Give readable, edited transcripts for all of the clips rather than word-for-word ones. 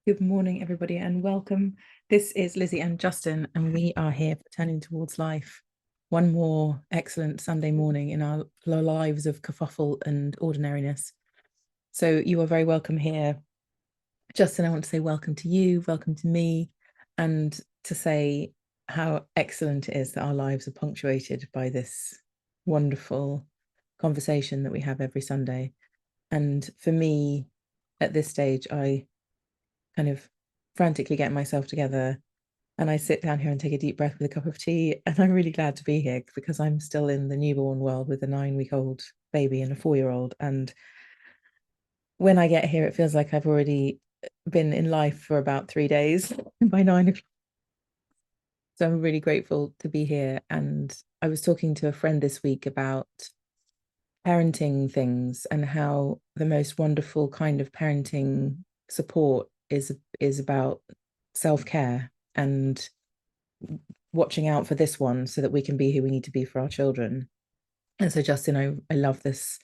Good morning, everybody, and welcome. This is Lizzie and Justin, and we are here for Turning Towards Life. One more excellent Sunday morning in our lives of kerfuffle and ordinariness. So you are very welcome here. Justin, I want to say welcome to you, welcome to me, and to say how excellent it is that our lives are punctuated by this wonderful conversation that we have every Sunday. And for me, at this stage, I kind of frantically get myself together and I sit down here and take a deep breath with a cup of tea. And I'm really glad to be here because I'm still in the newborn world with a 9-week-old baby and a 4-year-old. And when I get here, it feels like I've already been in life for about 3 days by 9 o'clock. So I'm really grateful to be here. And I was talking to a friend this week about parenting things and how the most wonderful kind of parenting support is about self-care and watching out for this one so that we can be who we need to be for our children. And so Justin, I love this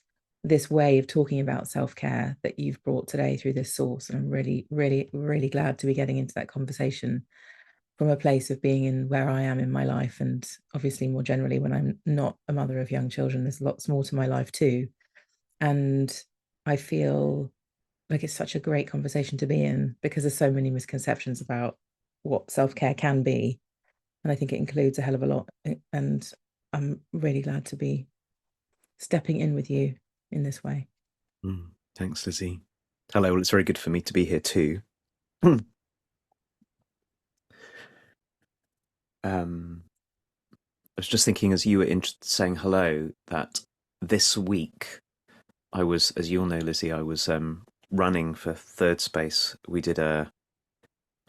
way of talking about self-care that you've brought today through this source, and I'm really glad to be getting into that conversation from a place of being in where I am in my life, and obviously more generally when I'm not a mother of young children, there's lots more to my life too. And I feel like it's such a great conversation to be in because there's so many misconceptions about what self-care can be, and I think it includes a hell of a lot. And I'm really glad to be stepping in with you in this way. Thanks, Lizzie. Hello, well, it's very good for me to be here too. I was just thinking as you were saying hello that this week I was, as you all know, Lizzie, I was running for Thirdspace. We did a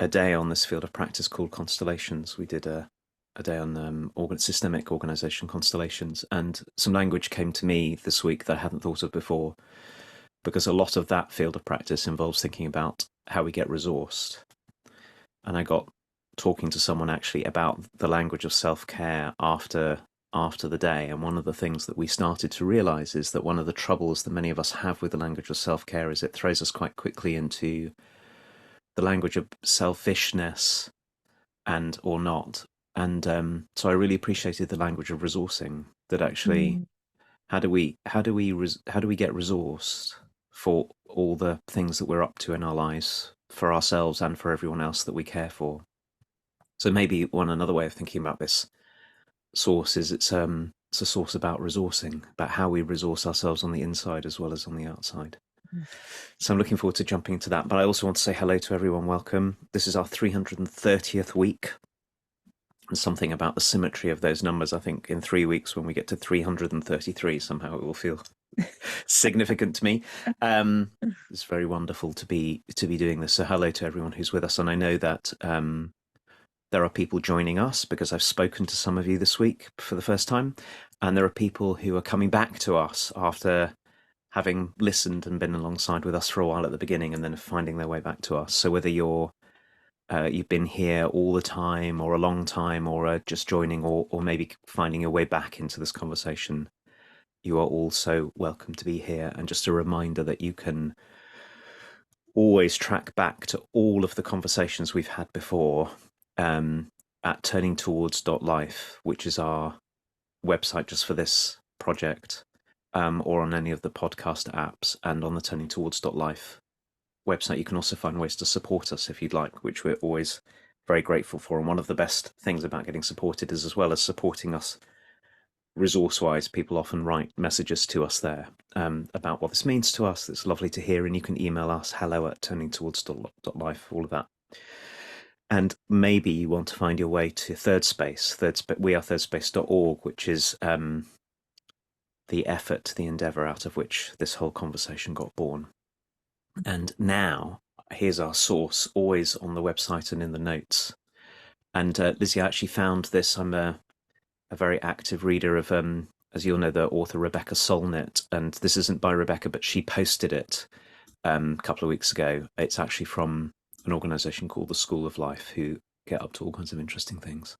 day on this field of practice called constellations. We did a day on systemic organization constellations, and some language came to me this week that I hadn't thought of before, because a lot of that field of practice involves thinking about how we get resourced. And I got talking to someone actually about the language of self-care after the day, and one of the things that we started to realize is that one of the troubles that many of us have with the language of self-care is it throws us quite quickly into the language of selfishness and or not. And so I really appreciated the language of resourcing, that actually how do we get resourced for all the things that we're up to in our lives, for ourselves and for everyone else that we care for. So maybe another way of thinking about this source is it's a source about resourcing, about how we resource ourselves on the inside as well as on the outside. So I'm looking forward to jumping into that. But I also want to say hello to everyone. Welcome. This is our 330th week. And something about the symmetry of those numbers. I think in 3 weeks, when we get to 333, somehow it will feel significant to me. It's very wonderful to be doing this. So hello to everyone who's with us. And I know that there are people joining us because I've spoken to some of you this week for the first time. And there are people who are coming back to us after having listened and been alongside with us for a while at the beginning and then finding their way back to us. So whether you've been here all the time or a long time, or just joining, or maybe finding your way back into this conversation, you are also welcome to be here. And just a reminder that you can always track back to all of the conversations we've had before at turningtowards.life, which is our website just for this project, or on any of the podcast apps, and on the turningtowards.life website. You can also find ways to support us if you'd like, which we're always very grateful for. And one of the best things about getting supported is, as well as supporting us resource-wise, people often write messages to us there about what this means to us. It's lovely to hear, and you can email us hello@turningtowards.life, all of that. And maybe you want to find your way to Thirdspace. We are thirdspace.org, which is the effort, the endeavor out of which this whole conversation got born. And now, here's our source, always on the website and in the notes. And Lizzie, I actually found this. I'm a very active reader of, as you'll know, the author Rebecca Solnit. And this isn't by Rebecca, but she posted it a couple of weeks ago. It's actually from an organization called the School of Life, who get up to all kinds of interesting things.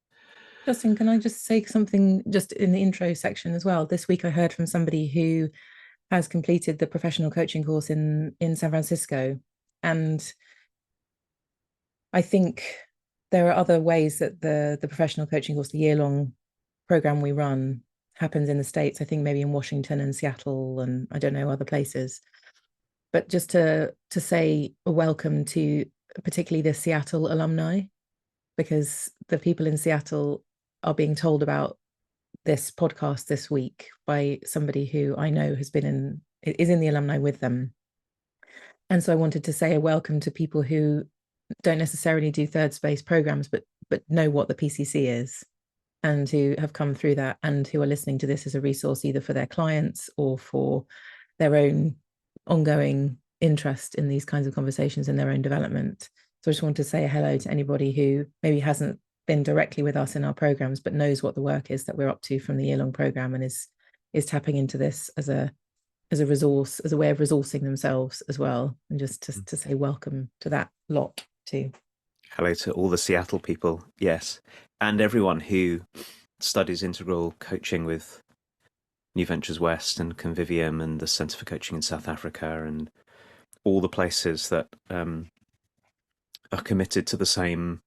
Justin, can I just say something just in the intro section as well? This week I heard from somebody who has completed the professional coaching course in San Francisco, and I think there are other ways that the professional coaching course, the year-long program we run, happens in the States. I think maybe in Washington and Seattle and I don't know, other places. But just to say a welcome to particularly the Seattle alumni, because the people in Seattle are being told about this podcast this week by somebody who I know is in the alumni with them. And so I wanted to say a welcome to people who don't necessarily do Thirdspace programs, but know what the PCC is and who have come through that and who are listening to this as a resource either for their clients or for their own ongoing interest in these kinds of conversations in their own development. So I just want to say hello to anybody who maybe hasn't been directly with us in our programs, but knows what the work is that we're up to from the year-long program and is tapping into this as a resource, as a way of resourcing themselves as well. And just to say welcome to that lot too. Hello to all the Seattle people, yes, and everyone who studies integral coaching with New Ventures West and Convivium and the Centre for Coaching in South Africa and all the places that are committed to the same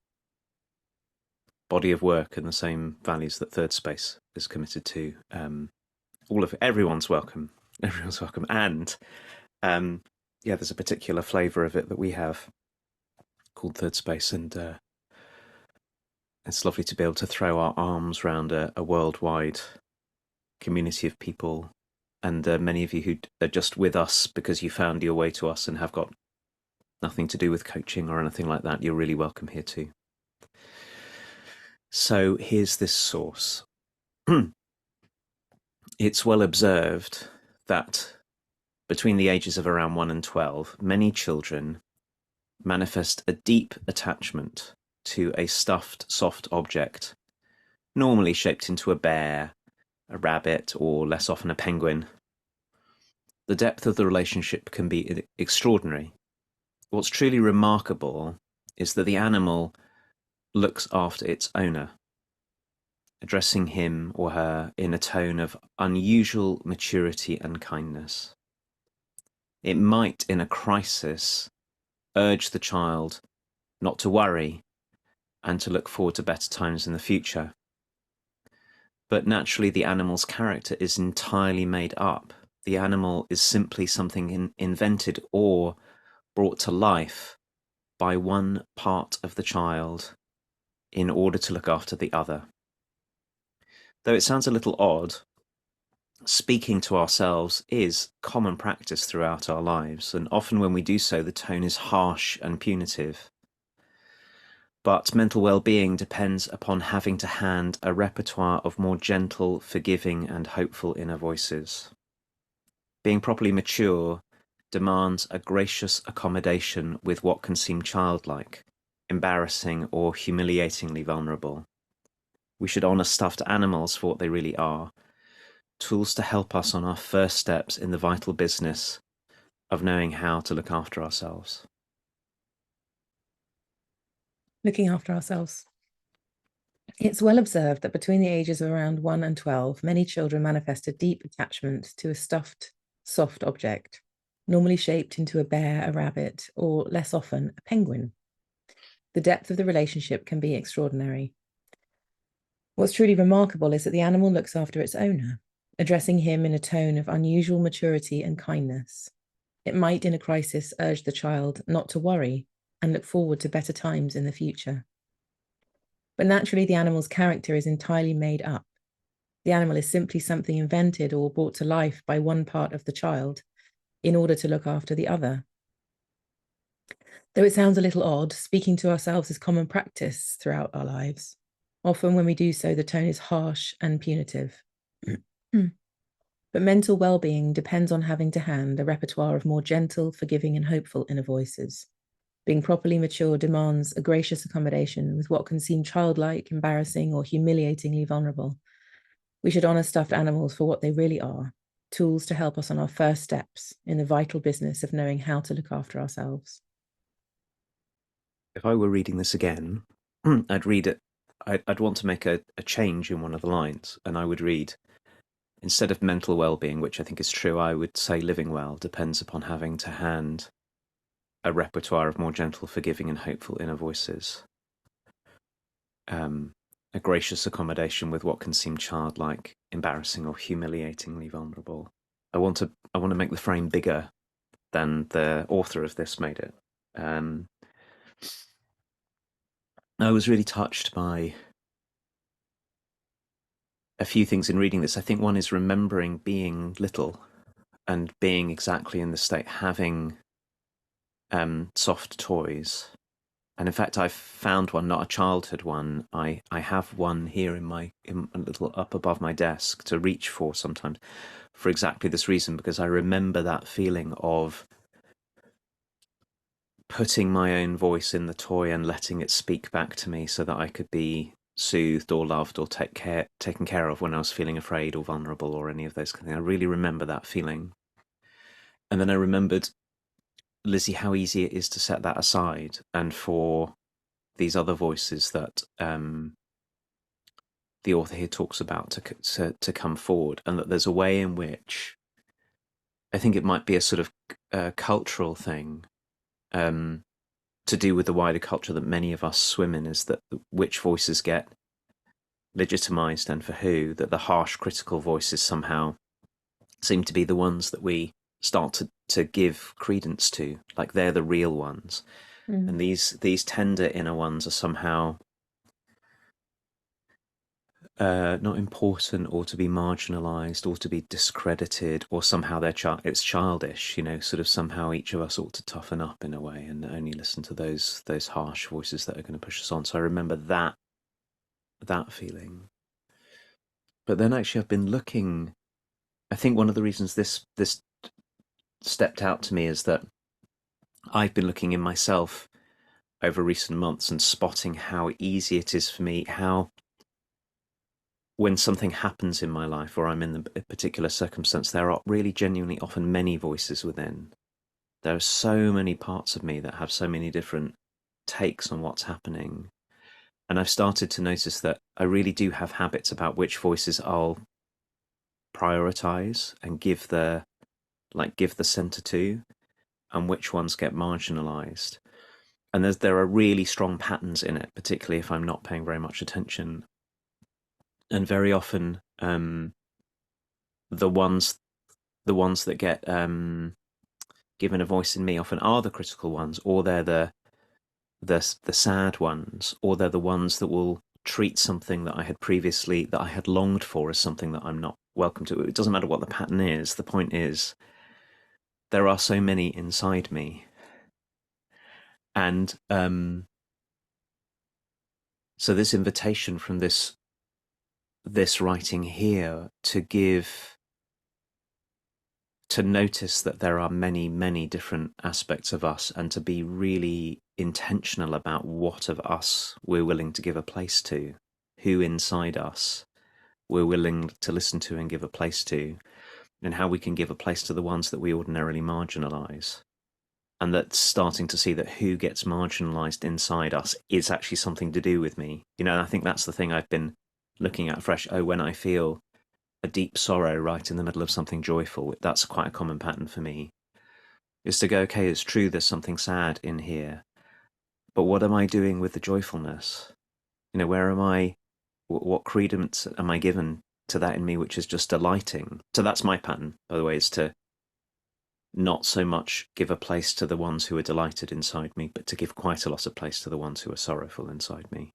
body of work and the same values that Thirdspace is committed to. Everyone's welcome. Everyone's welcome. And there's a particular flavour of it that we have called Thirdspace, and it's lovely to be able to throw our arms around a worldwide community of people, and many of you who are just with us because you found your way to us and have got nothing to do with coaching or anything like that. You're really welcome here too. So here's this source. It's well observed that between the ages of around 1 and 12, many children manifest a deep attachment to a stuffed soft object, normally shaped into a bear, a rabbit, or less often a penguin. The depth of the relationship can be extraordinary. What's truly remarkable is that the animal looks after its owner, addressing him or her in a tone of unusual maturity and kindness. It might, in a crisis, urge the child not to worry and to look forward to better times in the future. But naturally, the animal's character is entirely made up. The animal is simply something invented or brought to life by one part of the child in order to look after the other. Though it sounds a little odd, speaking to ourselves is common practice throughout our lives, and often when we do so, the tone is harsh and punitive. But mental well-being depends upon having to hand a repertoire of more gentle, forgiving, and hopeful inner voices. Being properly mature demands a gracious accommodation with what can seem childlike, embarrassing, or humiliatingly vulnerable. We should honour stuffed animals for what they really are, tools to help us on our first steps in the vital business of knowing how to look after ourselves. Looking after ourselves. It's well observed that between the ages of around 1 and 12, many children manifest a deep attachment to a stuffed, soft object, normally shaped into a bear, a rabbit, or less often, a penguin. The depth of the relationship can be extraordinary. What's truly remarkable is that the animal looks after its owner, addressing him in a tone of unusual maturity and kindness. It might, in a crisis, urge the child not to worry and look forward to better times in the future. But naturally, the animal's character is entirely made up. The animal is simply something invented or brought to life by one part of the child in order to look after the other. Though it sounds a little odd, speaking to ourselves is common practice throughout our lives. Often when we do so, the tone is harsh and punitive. But mental well-being depends on having to hand a repertoire of more gentle, forgiving, and hopeful inner voices. Being properly mature demands a gracious accommodation with what can seem childlike, embarrassing, or humiliatingly vulnerable. We should honour stuffed animals for what they really are, tools to help us on our first steps in the vital business of knowing how to look after ourselves. If I were reading this again, I'd read it. I'd want to make a change in one of the lines, and I would read, instead of mental well-being, which I think is true, I would say living well depends upon having to hand a repertoire of more gentle, forgiving, and hopeful inner voices. A gracious accommodation with what can seem childlike, embarrassing, or humiliatingly vulnerable. I want to make the frame bigger than the author of this made it. I was really touched by a few things in reading this. I think one is remembering being little and being exactly in the state, having soft toys. And in fact, I've found one, not a childhood one. I have one here in a little up above my desk to reach for sometimes, for exactly this reason, because I remember that feeling of putting my own voice in the toy and letting it speak back to me so that I could be soothed or loved or taken care of when I was feeling afraid or vulnerable or any of those kind of things. I really remember that feeling. And then I remembered, Lizzie, how easy it is to set that aside and for these other voices that the author here talks about to come forward, and that there's a way in which I think it might be a sort of cultural thing to do with the wider culture that many of us swim in, is that which voices get legitimized and for who, that the harsh critical voices somehow seem to be the ones that we start to give credence to, like they're the real ones. And these tender inner ones are somehow not important, or to be marginalized, or to be discredited, or somehow it's childish, sort of somehow each of us ought to toughen up in a way and only listen to those harsh voices that are going to push us on. So I remember that feeling. But then actually I've been looking, I think one of the reasons this stepped out to me is that I've been looking in myself over recent months and spotting how easy it is for me, how when something happens in my life or I'm in a particular circumstance, there are really genuinely often many voices within. There are so many parts of me that have so many different takes on what's happening. And I've started to notice that I really do have habits about which voices I'll prioritize and give the center to, and which ones get marginalized. And there are really strong patterns in it, particularly if I'm not paying very much attention. And very often, the ones that get given a voice in me often are the critical ones, or they're the sad ones, or they're the ones that will treat something that I had longed for as something that I'm not welcome to. It doesn't matter what the pattern is. The point is, there are so many inside me, and so this invitation from this writing here to notice that there are many, many different aspects of us, and to be really intentional about what of us we're willing to give a place to, who inside us we're willing to listen to and give a place to, and how we can give a place to the ones that we ordinarily marginalize. And that's starting to see that who gets marginalized inside us is actually something to do with me. I think that's the thing I've been looking at fresh. Oh, when I feel a deep sorrow right in the middle of something joyful, that's quite a common pattern for me, is to go, okay, it's true, there's something sad in here, but what am I doing with the joyfulness? Where am I, what credence am I given to that in me which is just delighting? So that's my pattern, by the way, is to not so much give a place to the ones who are delighted inside me, but to give quite a lot of place to the ones who are sorrowful inside me.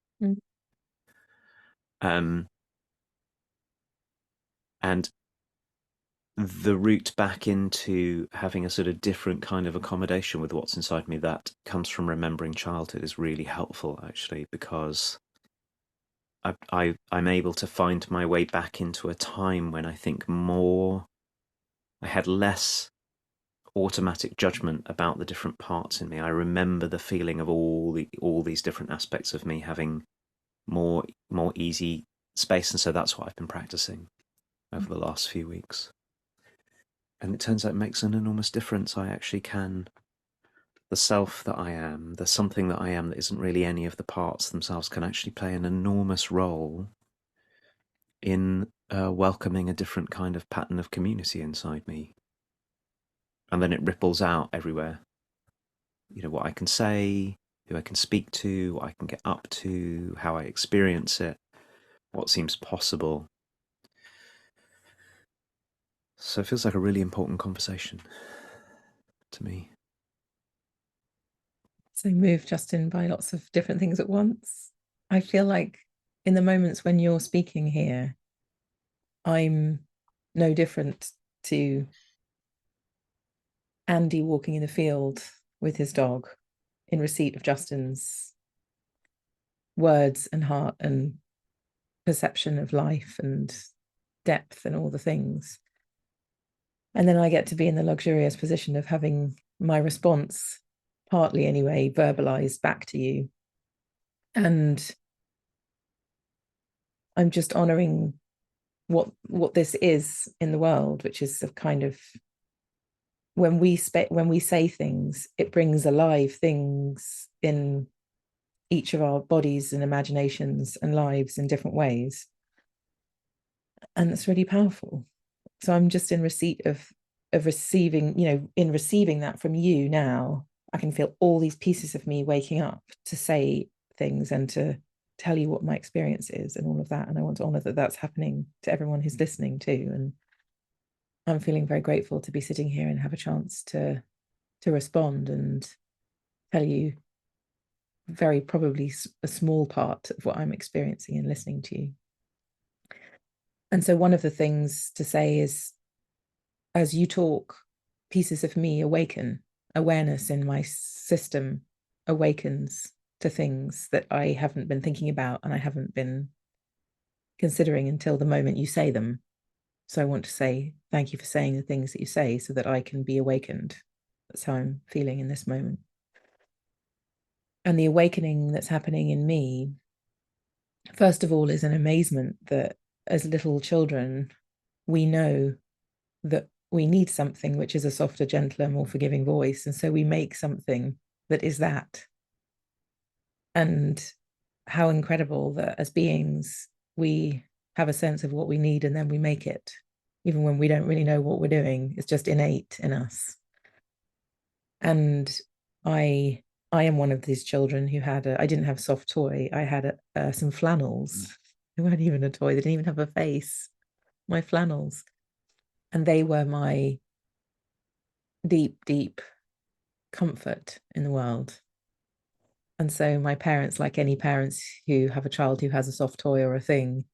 And the route back into having a sort of different kind of accommodation with what's inside me that comes from remembering childhood is really helpful, actually, because I'm able to find my way back into a time when I think I had less automatic judgment about the different parts in me. I remember the feeling of all these different aspects of me having more easy space, and so that's what I've been practicing over the last few weeks. And it turns out it makes an enormous difference. I actually can, the self that I am, the something that I am that isn't really any of the parts themselves, can actually play an enormous role in welcoming a different kind of pattern of community inside me. And then it ripples out everywhere. what I can say, who I can speak to, what I can get up to, how I experience it, what seems possible. So it feels like a really important conversation to me. So moved, Justin, by lots of different things at once. I feel like in the moments when you're speaking here, I'm no different to Andy walking in the field with his dog in receipt of Justin's words and heart and perception of life and depth and all the things. And then I get to be in the luxurious position of having my response, partly anyway, verbalized back to you. And I'm just honoring what this is in the world, which is a kind of when we say things, it brings alive things in each of our bodies and imaginations and lives in different ways. And it's really powerful. So I'm just in receipt of receiving, in receiving that from you now, I can feel all these pieces of me waking up to say things and to tell you what my experience is and all of that. And I want to honor that that's happening to everyone who's listening too. And I'm feeling very grateful to be sitting here and have a chance to respond and tell you very probably a small part of what I'm experiencing and listening to you. And so one of the things to say is, as you talk, pieces of me awaken, awareness in my system awakens to things that I haven't been thinking about and I haven't been considering until the moment you say them. So I want to say thank you for saying the things that you say so that I can be awakened. That's how I'm feeling in this moment. And the awakening that's happening in me, first of all, is an amazement that as little children, we know that we need something which is a softer, gentler, more forgiving voice. And so we make something that is that. And how incredible that as beings, we have a sense of what we need and then we make it, even when we don't really know what we're doing. It's just innate in us. And I am one of these children who had I didn't have a soft toy. I had some flannels. They weren't even a toy. They didn't even have a face. My flannels. And they were my deep, deep comfort in the world. And so my parents, like any parents who have a child who has a soft toy or a thing,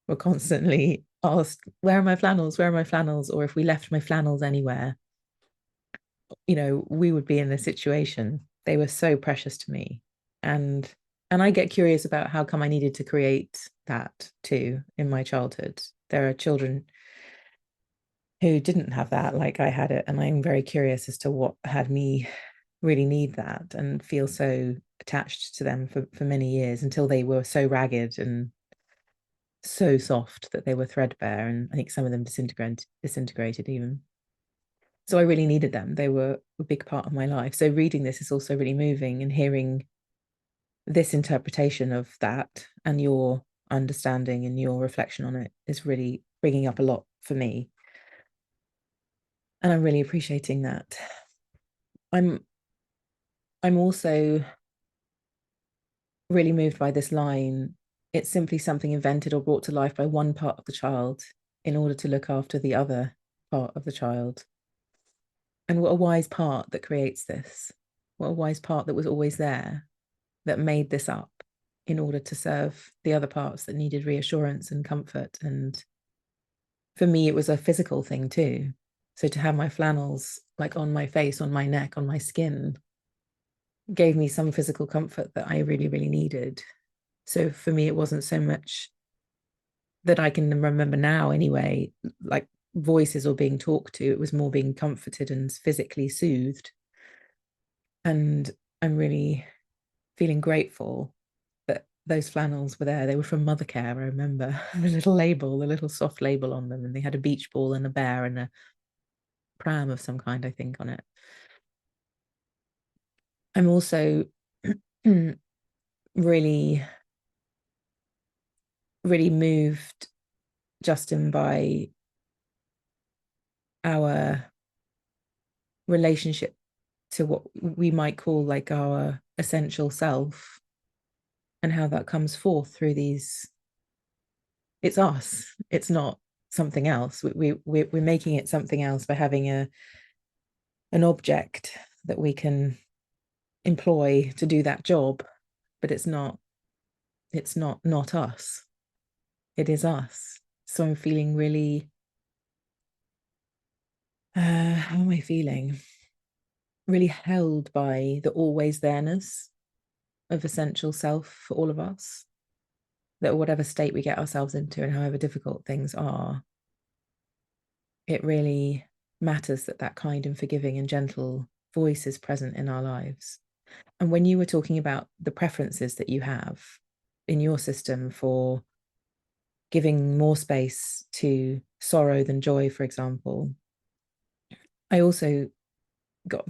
were constantly asked, where are my flannels? Where are my flannels? Or if we left my flannels anywhere, we would be in this situation. They were so precious to me. And I get curious about how come I needed to create that too in my childhood. There are children who didn't have that like I had it. And I'm very curious as to what had me really need that and feel so attached to them for many years until they were so ragged and so soft that they were threadbare. And I think some of them disintegrated even. So I really needed them. They were a big part of my life. So reading this is also really moving, and hearing this interpretation of that and your understanding and your reflection on it is really bringing up a lot for me. And I'm really appreciating that. I'm also really moved by this line. It's simply something invented or brought to life by one part of the child in order to look after the other part of the child. And what a wise part that creates this. What a wise part that was always there, that made this up in order to serve the other parts that needed reassurance and comfort. And for me, it was a physical thing too. So to have my flannels like on my face, on my neck, on my skin, gave me some physical comfort that I really, really needed. So for me, it wasn't so much that I can remember now anyway, like voices or being talked to. It was more being comforted and physically soothed. And I'm really feeling grateful that those flannels were there. They were from Mothercare, I remember. A little label, a little soft label on them, and they had a beach ball and a bear and a pram of some kind, I think, on it. I'm also really, really moved, Justin, by our relationship to what we might call like our essential self, and how that comes forth through these. It's us, it's not something else. We're making it something else by having an object that we can employ to do that job, but it's not us. It is us. So I'm feeling really how am I feeling? Really held by the always there-ness of essential self for all of us. That whatever state we get ourselves into and however difficult things are, it really matters that that kind and forgiving and gentle voice is present in our lives. And when you were talking about the preferences that you have in your system for giving more space to sorrow than joy, for example, I also got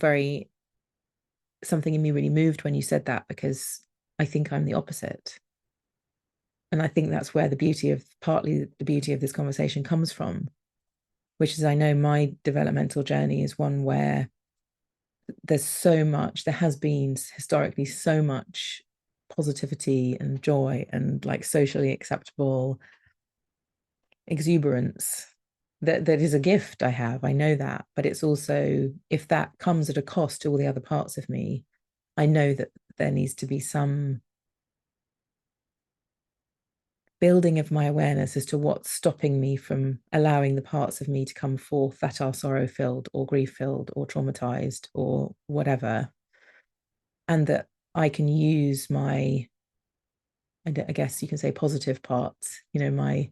something in me really moved when you said that, because I think I'm the opposite. And I think that's where partly the beauty of this conversation comes from, which is I know my developmental journey is one where there has been historically so much positivity and joy and like socially acceptable exuberance that is a gift I have. I know that, but it's also, if that comes at a cost to all the other parts of me, I know that there needs to be some building of my awareness as to what's stopping me from allowing the parts of me to come forth that are sorrow filled or grief filled or traumatized or whatever, and that I can use I guess you can say positive parts, my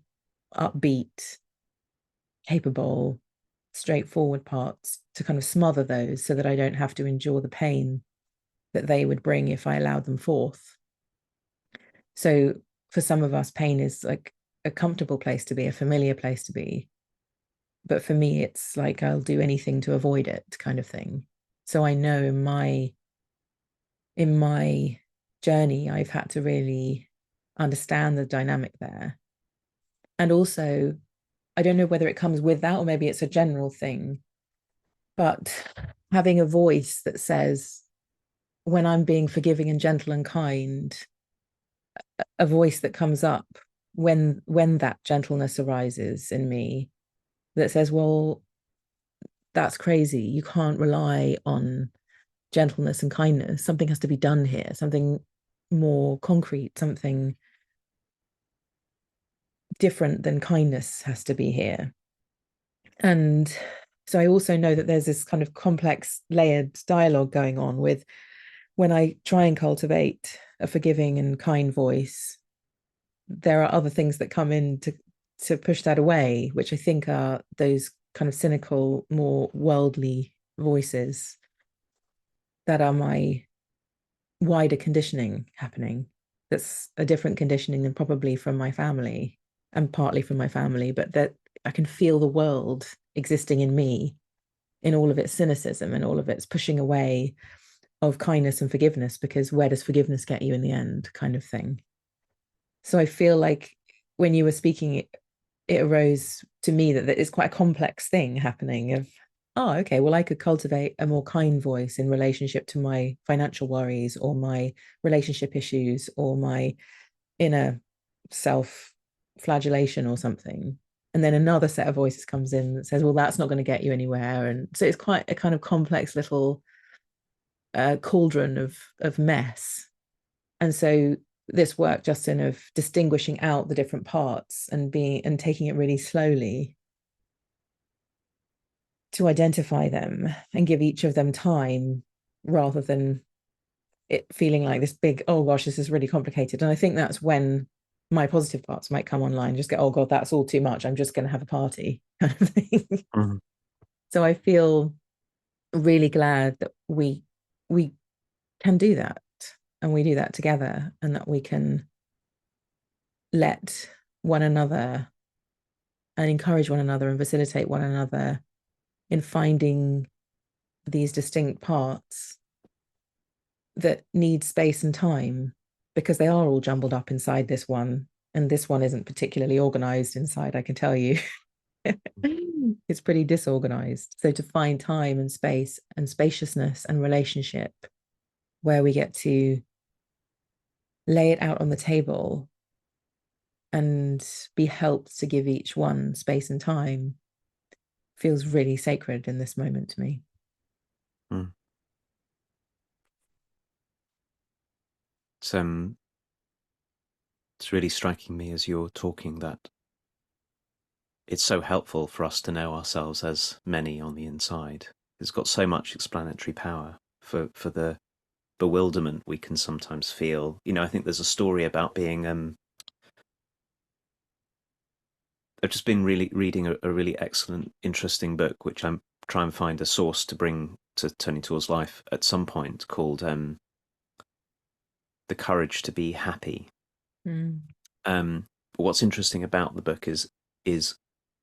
upbeat, capable, straightforward parts, to kind of smother those so that I don't have to endure the pain that they would bring if I allowed them forth. So for some of us, pain is like a comfortable place to be, a familiar place to be. But for me, it's like I'll do anything to avoid it, kind of thing. So I know in my journey, I've had to really understand the dynamic there. And also, I don't know whether it comes with that or maybe it's a general thing, but having a voice that says, when I'm being forgiving and gentle and kind, a voice that comes up when that gentleness arises in me that says, well, that's crazy. You can't rely on gentleness and kindness. Something has to be done here, something more concrete, something different than kindness has to be here. And so I also know that there's this kind of complex layered dialogue going on with, when I try and cultivate a forgiving and kind voice, there are other things that come in to push that away, which I think are those kind of cynical, more worldly voices that are my wider conditioning happening. That's a different conditioning than probably from my family, and partly from my family, but that I can feel the world existing in me in all of its cynicism and all of its pushing away of kindness and forgiveness, because where does forgiveness get you in the end, kind of thing. So I feel like when you were speaking, it arose to me that it's quite a complex thing happening of, oh, okay, well, I could cultivate a more kind voice in relationship to my financial worries or my relationship issues or my inner self flagellation or something. And then another set of voices comes in that says, well, that's not going to get you anywhere. And so it's quite a kind of complex little cauldron of mess. And so this work, Justin, of distinguishing out the different parts and taking it really slowly to identify them and give each of them time, rather than it feeling like this big, oh gosh, this is really complicated. And I think that's when my positive parts might come online, just go, oh god, that's all too much, I'm just going to have a party, kind of thing. Mm-hmm. So I feel really glad that we can do that, and we do that together, and that we can let one another and encourage one another and facilitate one another in finding these distinct parts that need space and time, because they are all jumbled up inside this one, and this one isn't particularly organized inside, I can tell you. It's pretty disorganized. So to find time and space and spaciousness and relationship where we get to lay it out on the table and be helped to give each one space and time feels really sacred in this moment to me. Mm. It's really striking me as you're talking that it's so helpful for us to know ourselves as many on the inside. It's got so much explanatory power for the bewilderment we can sometimes feel. I think there's a story about being I've just been really reading a really excellent, interesting book, which I'm trying to find a source to bring to Turning Towards Life at some point, called The Courage to Be Happy. Mm. What's interesting about the book is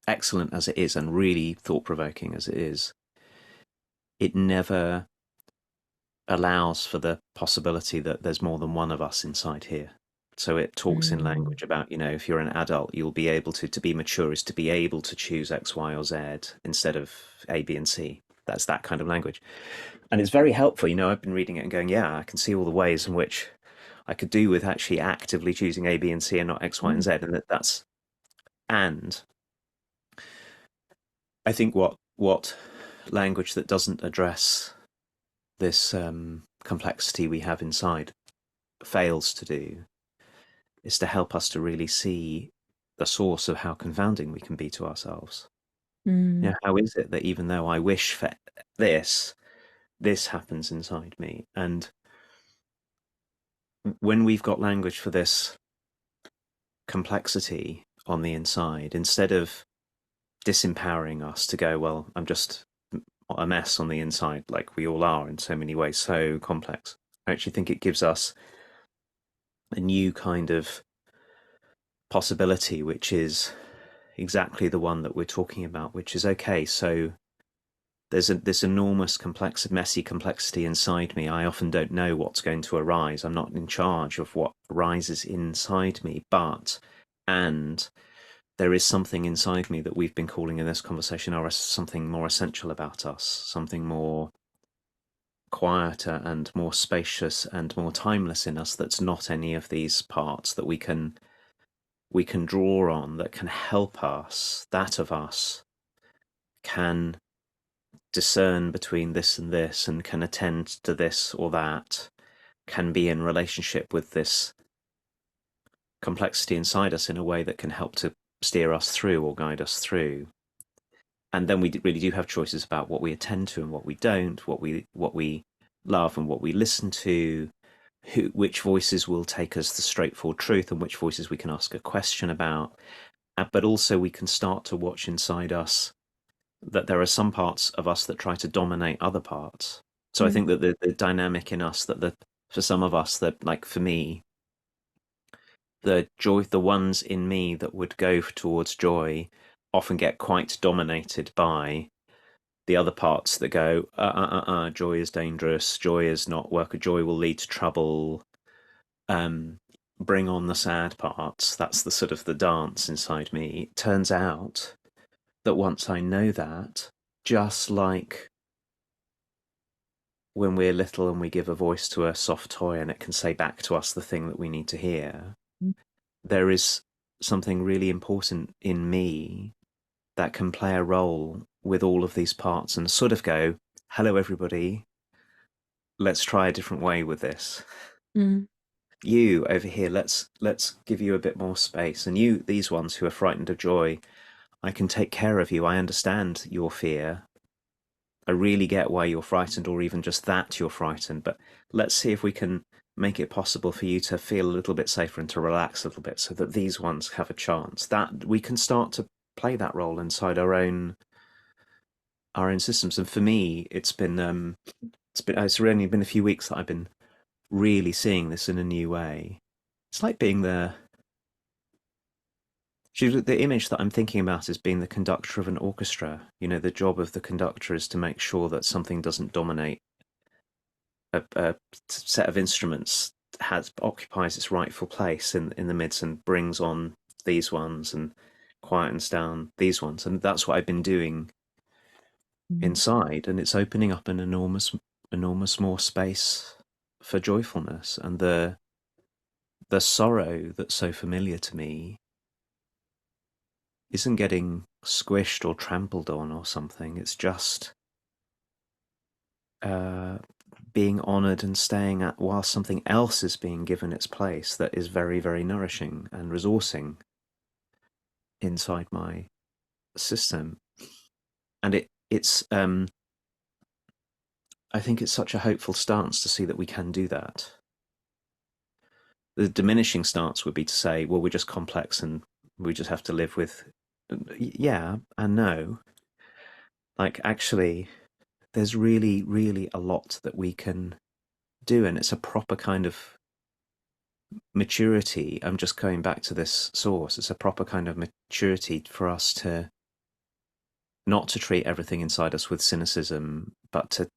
excellent as it is and really thought-provoking as it is, it never allows for the possibility that there's more than one of us inside here. So it talks in Mm. language about, if you're an adult, you'll be able to be mature is to be able to choose X, Y, or Z instead of A, B, and C. That's that kind of language. And it's very helpful. I've been reading it and going, yeah, I can see all the ways in which I could do with actually actively choosing A, B, and C and not X, Y, and Mm. Z. And I think what language that doesn't address this complexity we have inside fails to do is to help us to really see the source of how confounding we can be to ourselves. Mm. How is it that even though I wish for this, this happens inside me? And when we've got language for this complexity on the inside, instead of disempowering us to go, well, I'm just a mess on the inside, like we all are in so many ways, so complex. I actually think it gives us a new kind of possibility, which is exactly the one that we're talking about, which is okay. So there's this enormous messy complexity inside me. I often don't know what's going to arise. I'm not in charge of what arises inside me, and there is something inside me that we've been calling in this conversation or something more essential about us, something more quieter and more spacious and more timeless in us that's not any of these parts that we can draw on, that can help us, that of us can discern between this and can attend to this or that, can be in relationship with this complexity inside us in a way that can help to steer us through or guide us through. And then we really do have choices about what we attend to and what we don't, what we love and what we listen to, which voices will take us the straightforward truth and which voices we can ask a question about. But also we can start to watch inside us that there are some parts of us that try to dominate other parts. So I Mm. think that the dynamic in us, for some of us, that, like for me, the ones in me that would go towards joy often get quite dominated by the other parts that go, joy is dangerous, joy is not work, joy will lead to trouble. Bring on the sad parts. That's the sort of the dance inside me. It turns out that once I know that, just like when we're little and we give a voice to a soft toy and it can say back to us the thing that we need to hear, there is something really important in me that can play a role with all of these parts and sort of go, hello, everybody, let's try a different way with this. Mm. You over here, let's give you a bit more space. And you, these ones who are frightened of joy, I can take care of you. I understand your fear. I really get why you're frightened, or even just that you're frightened. But let's see if we can make it possible for you to feel a little bit safer and to relax a little bit so that these ones have a chance. That we can start to play that role inside our own systems. And for me, it's only been a few weeks that I've been really seeing this in a new way. It's like being the image that I'm thinking about is being the conductor of an orchestra. The job of the conductor is to make sure that something doesn't dominate a set of instruments, occupies its rightful place in the midst and brings on these ones and quietens down these ones. And that's what I've been doing inside, and it's opening up an enormous more space for joyfulness. And the sorrow that's so familiar to me isn't getting squished or trampled on or something. It's just being honored and staying at while something else is being given its place that is very, very nourishing and resourcing inside my system. And it's I think it's such a hopeful stance to see that we can do that. The diminishing stance would be to say, well, we're just complex and we just have to live with, yeah and no. Like, actually, there's really, really a lot that we can do, and it's a proper kind of maturity. I'm just going back to this source. It's a proper kind of maturity for us to not to treat everything inside us with cynicism, but to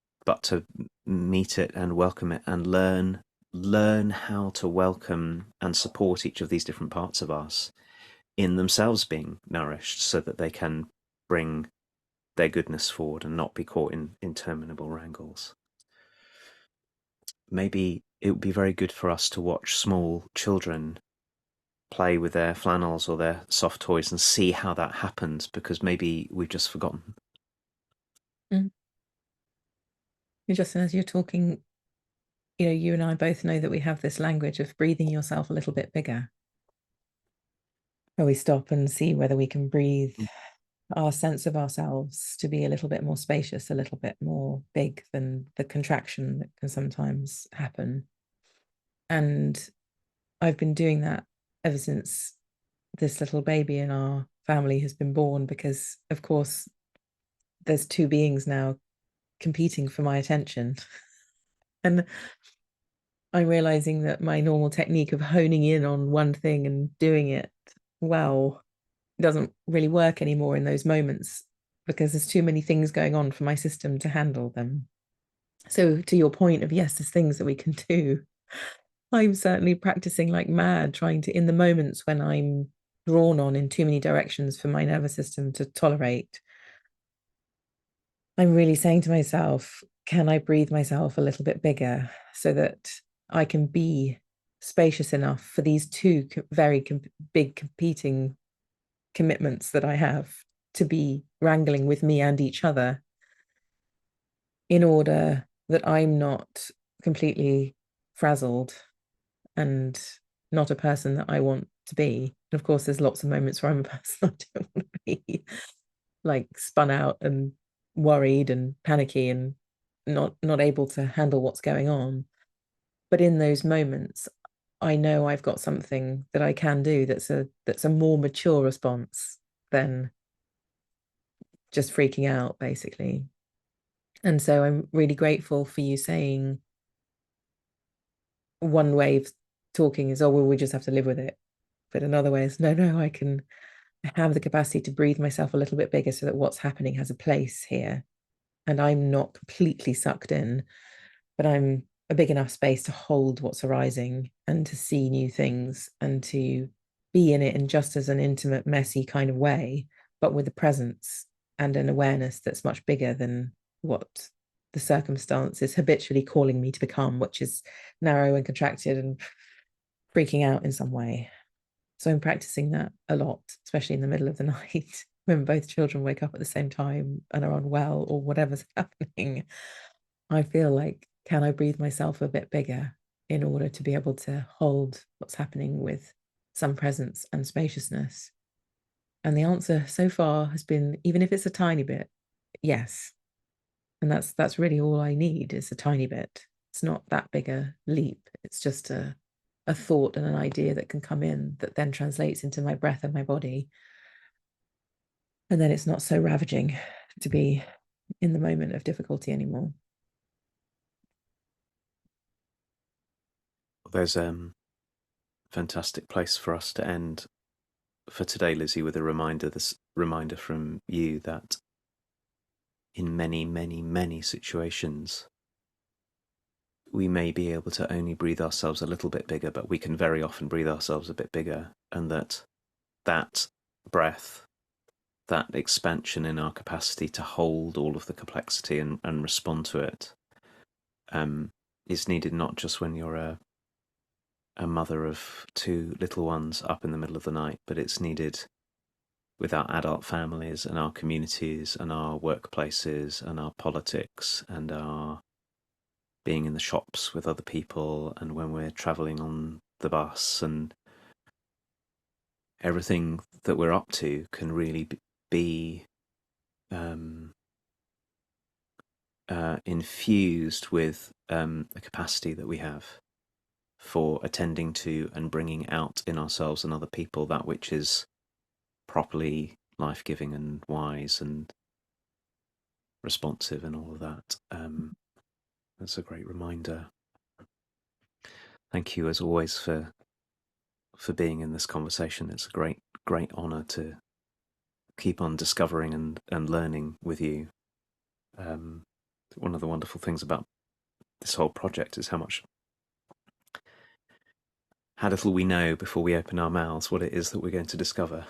meet it and welcome it and learn how to welcome and support each of these different parts of us in themselves being nourished, so that they can bring their goodness forward and not be caught in interminable wrangles. Maybe it would be very good for us to watch small children play with their flannels or their soft toys and see how that happens, because maybe we've just forgotten. Justin, as you're talking, you and I both know that we have this language of breathing yourself a little bit bigger, where we stop and see whether we can breathe our sense of ourselves to be a little bit more spacious, a little bit more big than the contraction that can sometimes happen. And I've been doing that ever since this little baby in our family has been born, because of course there's two beings now competing for my attention. And I'm realizing that my normal technique of honing in on one thing and doing it well doesn't really work anymore in those moments, because there's too many things going on for my system to handle them. So to your point of, yes, there's things that we can do, I'm certainly practicing like mad, trying to, in the moments when I'm drawn on in too many directions for my nervous system to tolerate, I'm really saying to myself, can I breathe myself a little bit bigger so that I can be spacious enough for these two very big competing commitments that I have to be wrangling with me and each other, in order that I'm not completely frazzled and not a person that I want to be. And of course, there's lots of moments where I'm a person I don't want to be, like spun out and worried and panicky and not able to handle what's going on. But in those moments, I know I've got something that I can do that's a more mature response than just freaking out, basically. And so I'm really grateful for you saying one way of talking is, oh, well, we just have to live with it. But another way is, no, I have the capacity to breathe myself a little bit bigger so that what's happening has a place here. And I'm not completely sucked in, but I'm a big enough space to hold what's arising and to see new things and to be in it in just as an intimate, messy kind of way, but with a presence and an awareness that's much bigger than what the circumstance is habitually calling me to become, which is narrow and contracted and freaking out in some way. So I'm practicing that a lot, especially in the middle of the night when both children wake up at the same time and are unwell or whatever's happening. I feel like, can I breathe myself a bit bigger in order to be able to hold what's happening with some presence and spaciousness? And the answer so far has been, even if it's a tiny bit, yes. And that's really all I need, is a tiny bit. It's not that big a leap. It's just a thought and an idea that can come in that then translates into my breath and my body. And then it's not so ravaging to be in the moment of difficulty anymore. There's fantastic place for us to end for today, Lizzie, with a reminder, this reminder from you that in many, many, many situations, we may be able to only breathe ourselves a little bit bigger, but we can very often breathe ourselves a bit bigger, and that breath, that expansion in our capacity to hold all of the complexity and respond to it, is needed not just when you're a mother of two little ones up in the middle of the night, but it's needed with our adult families and our communities and our workplaces and our politics and our being in the shops with other people and when we're traveling on the bus, and everything that we're up to can really be infused with the capacity that we have for attending to and bringing out in ourselves and other people that which is properly life-giving and wise and responsive and all of that. That's a great reminder. Thank you as always for being in this conversation. It's a great honor to keep on discovering and learning with you. One of the wonderful things about this whole project is how little we know before we open our mouths what it is that we're going to discover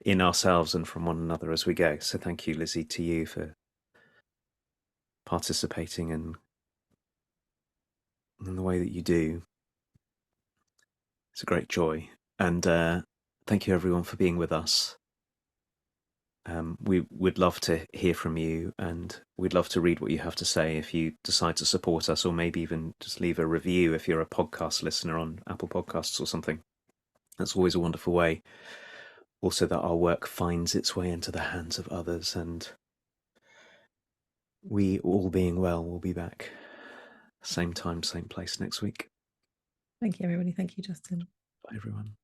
in ourselves and from one another as we go. So thank you, Lizzie, to you for participating in the way that you do. It's a great joy. And thank you, everyone, for being with us. We would love to hear from you, and we'd love to read what you have to say if you decide to support us, or maybe even just leave a review if you're a podcast listener on Apple Podcasts or something. That's always a wonderful way. Also, that our work finds its way into the hands of others, and we, all being well, will be back same time, same place next week. Thank you, everybody. Thank you, Justin. Bye, everyone.